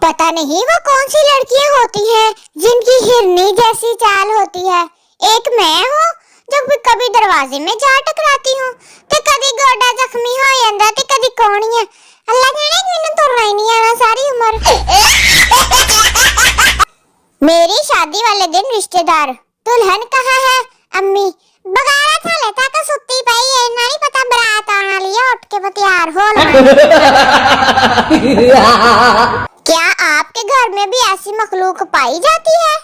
पता नहीं वो कौन सी लड़कियां होती हैं जिनकी हिरनी जैसी चाल होती है। एक मैं हूँ जो कभी दरवाजे में जा टकराती हूँ ते कभी गोडा जख्मी हो जाता ते कभी कौनी है। अल्लाह जाने मैंने तो ही नहीं आना सारी उम्र। मेरी शादी वाले दिन रिश्तेदार दुल्हन कहाँ है अम्मी बगाड़ा था लेता का सुत्ती पई है ना नहीं पता बारात आना लिया उठ के तैयार हो। क्या आपके घर में भी ऐसी मखलूक पाई जाती है?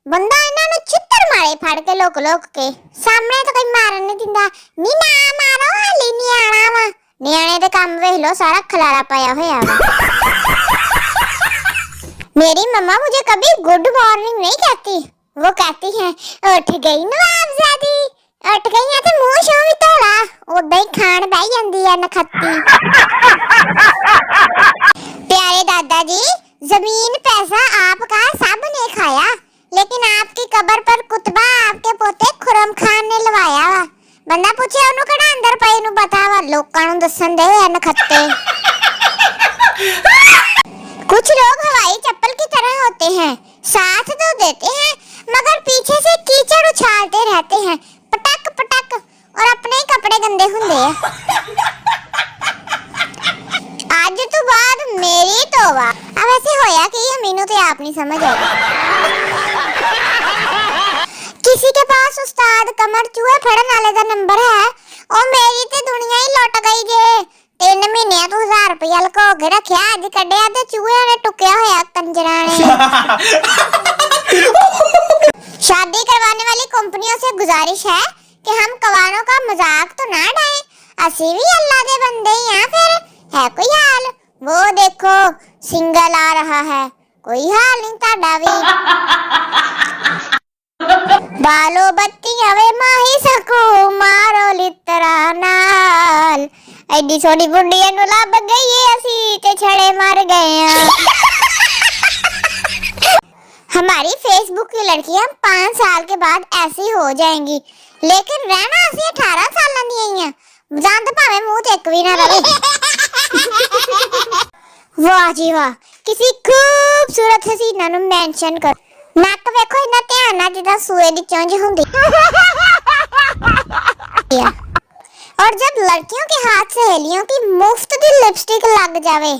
बंदा इन्होंने चित्तर मारे फाड़ के लोक के सामने तो कोई मारन नहीं दिंदा। नी ना मारो हाली नियाणा वा नियाणे दे काम वेख लो सारा खलारा पाया होया वा। मेरी मम्मा मुझे कभी गुड मॉर्निंग नहीं कहती, वो कहती हैं उठ गई नवाबजादी, उठ गई है तो मुंह शो भी धोला ओदा ही खान बह जांदी है नखत्ती। प्यारे दादाजी जमीन पैसा आपका सब ने खाया लेकिन आपकी कब्र पर कुतबा आपके पोते खुरम खान ने लवाया वा। बंदा पूछे ओनु कड़ा अंदर पई नु बतावा लोकां नु दसन दे नखत्ते। कुछ लोग हवाई चप्पल की तरह होते हैं, साथ तो देते हैं मगर पीछे से कीचड़ उछालते रहते हैं पटक पटक और अपने ही कपड़े गंदे हुंदे हैं। आज तो बाद मेरी तौबा। अब ऐसे होया कि ये मीनू तो आप नहीं समझ आएगा। किसी के पास उस्ताद कमर चूहे फड़न वाले का नंबर है और मेरी ते दुनिया ही लुट गई जे। 3 महीने तो 1000 रुपया लको के रखया अज कड्डिया ते चूहे ने टुकया होया कंजरा ने। शादी करवाने वाली कंपनियों से गुजारिश है कि हम कवारों का मजाक तो ना उड़ाएं, असी भी अल्लाह दे बंदे ही हैं। फिर है कोई हाल? वो देखो सिंगल आ रहा है, कोई हाल नहीं ताड़ा भी। बालो बत्ती हवे माही सकू मारो लितरा नाल एडी छोटी बुढ़िया नु लब गई असी ते छड़े मर गए। हमारी फेसबुक की लड़कियां 5 साल के बाद ऐसी हो जाएंगी लेकिन रहना असी 18 साल दी हैं। जान तो भावे मुंह ते एक भी ना रहे। वाह जी वाह किसी खूबसूरत हसीना नु मेंशन कर। नक देखो इतना ध्यान ना जिदा सूए दी चुंझ हुंदी। और जब लड़कियों के हाथ सहेलियों की मुफ्त दी लिपस्टिक लग जावे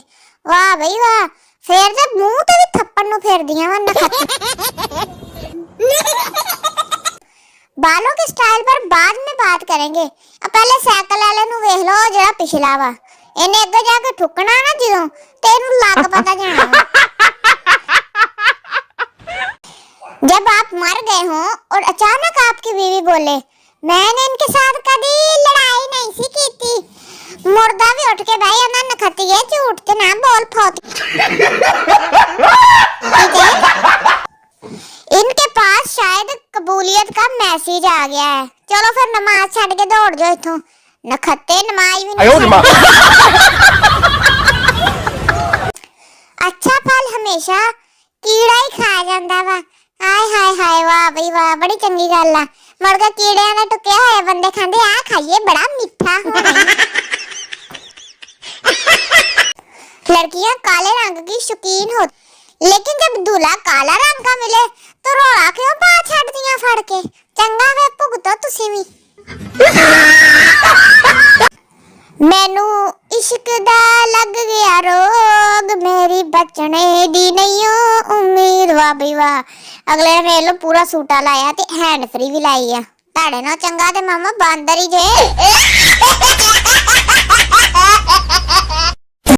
वाह भाई वाह फिर जब मुंह ते भी थप्पड़ नु फेर दियां वा नखत। बालों के स्टाइल पर बाद में बात करेंगे, अब पहले साइकिल वाले नु वेख लो जरा पिछला वा इन्हें अगे जाके ठुकना ना जो तेनू लग पता जाना। जब आप मर गए हो और अचानक आपकी बीवी बोले मैंने इनके साथ कभी लड़ाई नहीं सी की थी, मुर्दा भी उठ के भाई ना नखती है झूठ ते ना बोल फोत। इनके पास शायद कबूलियत का मैसेज आ गया है, चलो फिर नमाज छड़ के दौड़ जाओ इथों नखत्ते नमाज भी नहीं। अच्छा फल हमेशा कीड़ा ही खा जांदा वा। हाय हाय हाय वाह भाई वाह बड़ी चंगी गल है। मरगा कीड़ियां ने टुकया होया बंदे खांदे आ खाइए बड़ा मीठा होना। लड़कियां काले रंग की शौकीन हो लेकिन जब दूल्हा काला रंग का मिले तो रोड़ा क्यों पा छड़ दियां फड़ के। चंगा वे भुगतो तुसी भी। मैनू इश्क दा लग गया रोग मेरी बचने दी नहीं उम्मीद। वाह भाई वाह अगले ने लो पूरा सूटा लाया ते हैंड फ्री भी लाई है। ताड़े ना चंगा ते मामा बांदर ही जे।